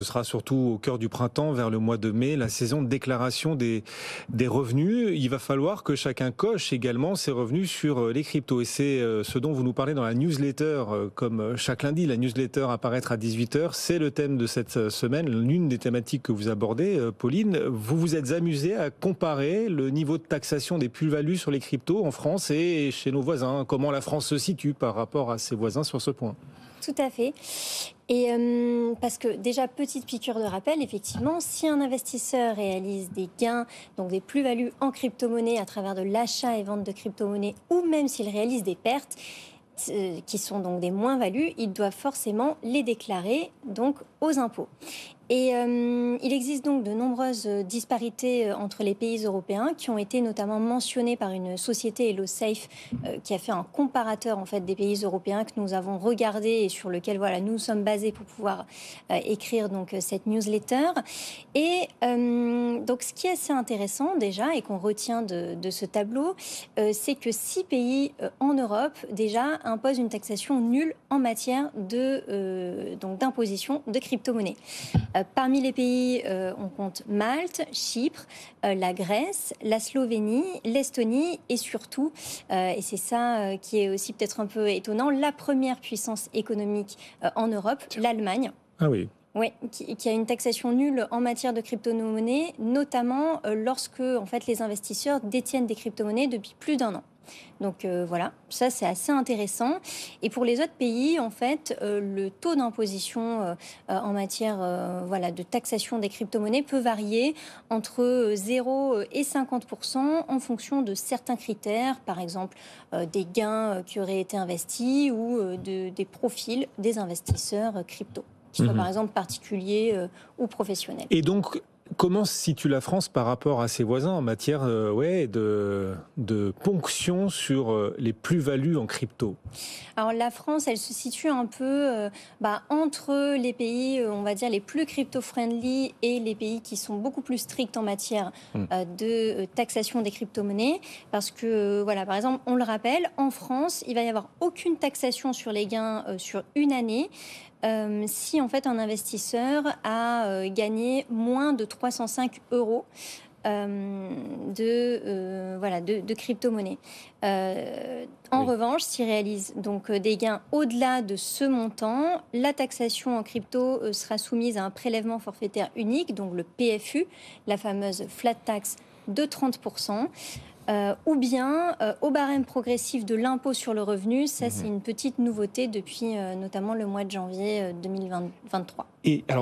Ce sera surtout au cœur du printemps, vers le mois de mai, la saison de déclaration des revenus. Il va falloir que chacun coche également ses revenus sur les cryptos. Et c'est ce dont vous nous parlez dans la newsletter, comme chaque lundi, la newsletter apparaître à 18h. C'est le thème de cette semaine, l'une des thématiques que vous abordez, Pauline. Vous vous êtes amusée à comparer le niveau de taxation des plus-values sur les cryptos en France et chez nos voisins. Comment la France se situe par rapport à ses voisins sur ce point? Tout à fait. Et parce que déjà, petite piqûre de rappel, effectivement, si un investisseur réalise des gains, donc des plus-values en crypto-monnaie à travers de l'achat et vente de crypto-monnaie, ou même s'il réalise des pertes, qui sont donc des moins-values, il doit forcément les déclarer donc aux impôts. Et il existe donc de nombreuses disparités entre les pays européens qui ont été notamment mentionnées par une société HelloSafe qui a fait un comparateur en fait des pays européens que nous avons regardé et sur lequel voilà nous sommes basés pour pouvoir écrire donc cette newsletter. Et donc ce qui est assez intéressant déjà et qu'on retient de ce tableau, c'est que 6 pays en Europe déjà imposent une taxation nulle en matière de donc d'imposition de crypto-monnaies. Parmi les pays, on compte Malte, Chypre, la Grèce, la Slovénie, l'Estonie et surtout, et c'est ça qui est aussi peut-être un peu étonnant, la première puissance économique en Europe, l'Allemagne. Ah oui. Oui, qui a une taxation nulle en matière de crypto-monnaies, notamment lorsque en fait, les investisseurs détiennent des crypto-monnaies depuis plus d'1 an. Donc voilà, ça c'est assez intéressant. Et pour les autres pays, en fait, le taux d'imposition en matière voilà, de taxation des crypto-monnaies peut varier entre 0 et 50% en fonction de certains critères, par exemple des gains qui auraient été investis ou des profils des investisseurs crypto, qu'ils soient par exemple particuliers ou professionnels. Et donc, comment se situe la France par rapport à ses voisins en matière de ponction sur les plus-values en crypto? Alors la France, elle se situe un peu entre les pays, on va dire, les plus crypto-friendly et les pays qui sont beaucoup plus stricts en matière de taxation des crypto-monnaies. Parce que, voilà, par exemple, on le rappelle, en France, il va y avoir aucune taxation sur les gains sur une année. Si en fait un investisseur a gagné moins de 305 euros de crypto-monnaie. En revanche, s'il réalise donc des gains au-delà de ce montant, la taxation en crypto sera soumise à un prélèvement forfaitaire unique, donc le PFU, la fameuse flat tax de 30%. Ou bien au barème progressif de l'impôt sur le revenu. Ça, c'est une petite nouveauté depuis notamment le mois de janvier 2023. Et alors,